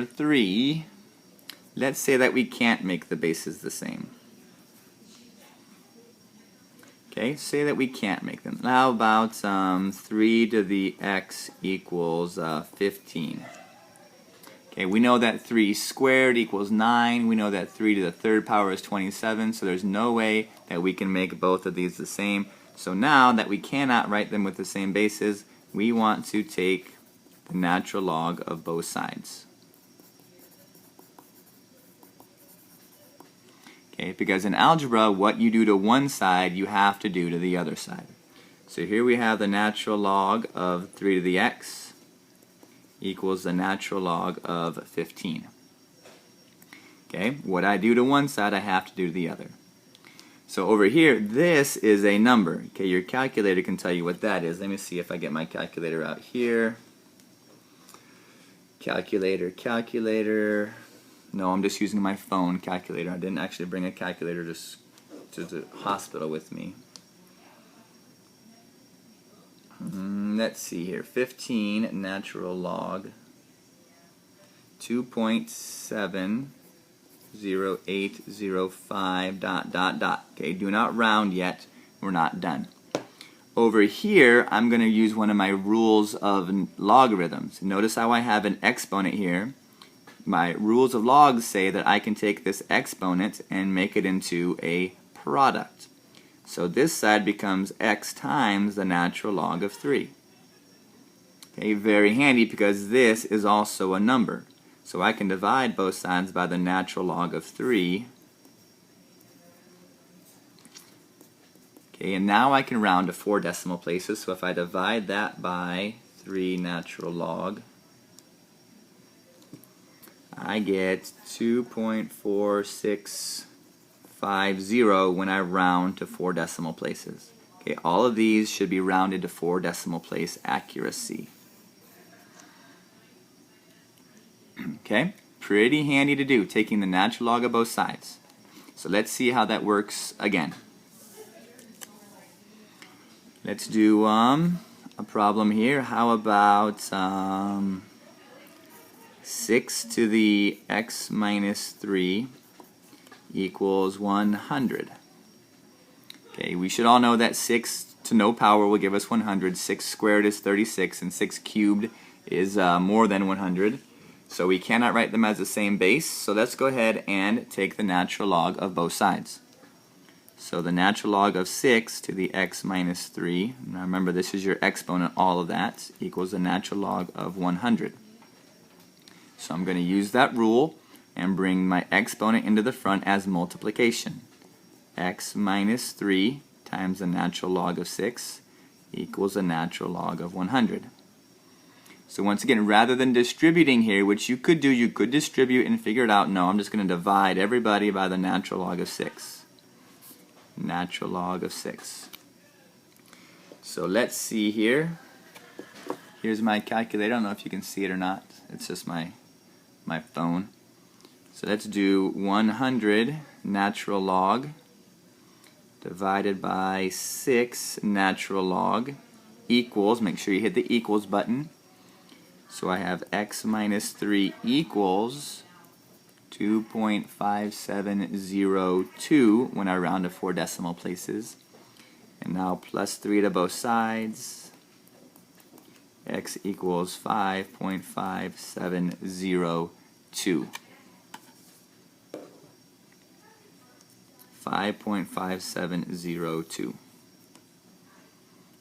3, let's say that we can't make the bases the same. Okay, say that we can't make them. How about 3 to the x equals 15? Okay, we know that 3 squared equals 9. We know that 3 to the third power is 27, so there's no way that we can make both of these the same. So now that we cannot write them with the same bases, we want to take the natural log of both sides. Okay, because in algebra, what you do to one side, you have to do to the other side. So here we have the natural log of 3 to the x equals the natural log of 15. Okay, what I do to one side, I have to do to the other. So over here, this is a number. Okay, your calculator can tell you what that is. Let me see if I get my calculator out here. Calculator. No, I'm just using my phone calculator. I didn't actually bring a calculator to the hospital with me. Let's see here. 15 natural log 2.70805 ... Okay, do not round yet. We're not done. Over here, I'm going to use one of my rules of logarithms. Notice how I have an exponent here. My rules of logs say that I can take this exponent and make it into a product. So this side becomes x times the natural log of 3. Okay, very handy because this is also a number. So I can divide both sides by the natural log of 3. Okay, and now I can round to 4 decimal places. So if I divide that by 3 natural log, I get 2.4650 when I round to 4 decimal places. Okay, all of these should be rounded to 4 decimal place accuracy. Okay, pretty handy to do, taking the natural log of both sides. So let's see how that works again. Let's do a problem here. How about 6 to the x minus 3 equals 100. Okay, we should all know that 6 to no power will give us 100. 6 squared is 36, and 6 cubed is more than 100. So we cannot write them as the same base. So let's go ahead and take the natural log of both sides. So the natural log of 6 to the x minus 3, now remember this is your exponent, all of that, equals the natural log of 100. So I'm going to use that rule and bring my exponent into the front as multiplication. X minus 3 times the natural log of 6 equals the natural log of 100. So once again, rather than distributing here, which you could do, you could distribute and figure it out. No, I'm just going to divide everybody by the natural log of 6. Natural log of 6. So let's see here. Here's my calculator. I don't know if you can see it or not. It's just my phone. So let's do 100 natural log divided by 6 natural log equals, make sure you hit the equals button. So I have x minus 3 equals 2.5702 when I round to 4 decimal places. And now plus 3 to both sides. X equals 5.5702. 5.5702.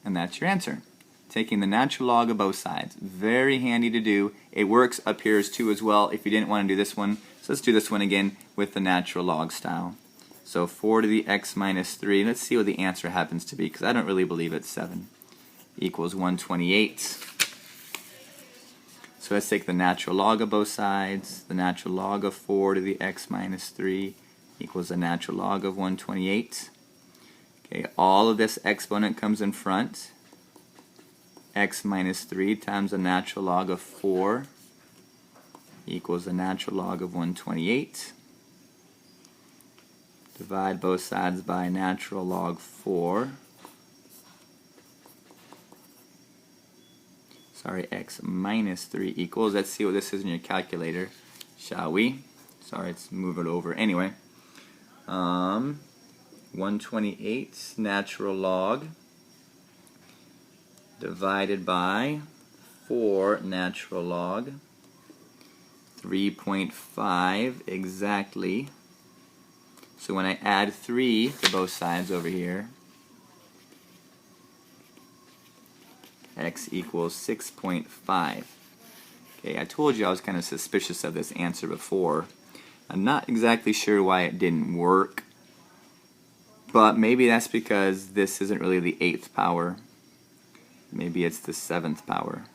And that's your answer. Taking the natural log of both sides. Very handy to do. It works up here too as well if you didn't want to do this one. So let's do this one again with the natural log style. So 4 to the x minus 3. Let's see what the answer happens to be, because I don't really believe it's 7. Equals 128. So let's take the natural log of both sides. The natural log of 4 to the x minus 3 equals the natural log of 128. Okay, all of this exponent comes in front. X minus 3 times the natural log of 4 equals the natural log of 128. Divide both sides by natural log 4. Sorry, x minus 3 equals, let's see what this is in your calculator. shall we? Sorry, let's move it over. Anyway, 128 natural log divided by 4 natural log, 3.5 exactly. So when I add 3 to both sides over here, x equals 6.5. Okay, I told you I was kind of suspicious of this answer before. I'm not exactly sure why it didn't work, but maybe that's because this isn't really the 8th power. Maybe it's the 7th power.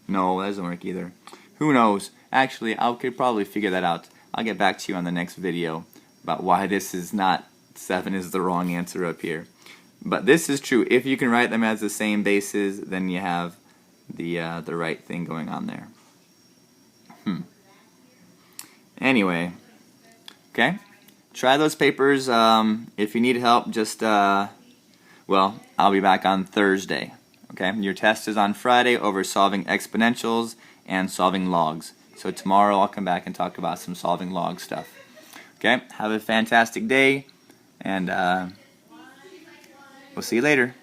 No, that doesn't work either. Who knows? Actually, I could probably figure that out. I'll get back to you on the next video about why this is not 7 is the wrong answer up here. But this is true. If you can write them as the same bases, then you have the right thing going on there. Anyway, okay. Try those papers. If you need help, just well, I'll be back on Thursday. Okay, your test is on Friday over solving exponentials and solving logs. So tomorrow I'll come back and talk about some solving log stuff. Okay, have a fantastic day, and we'll see you later.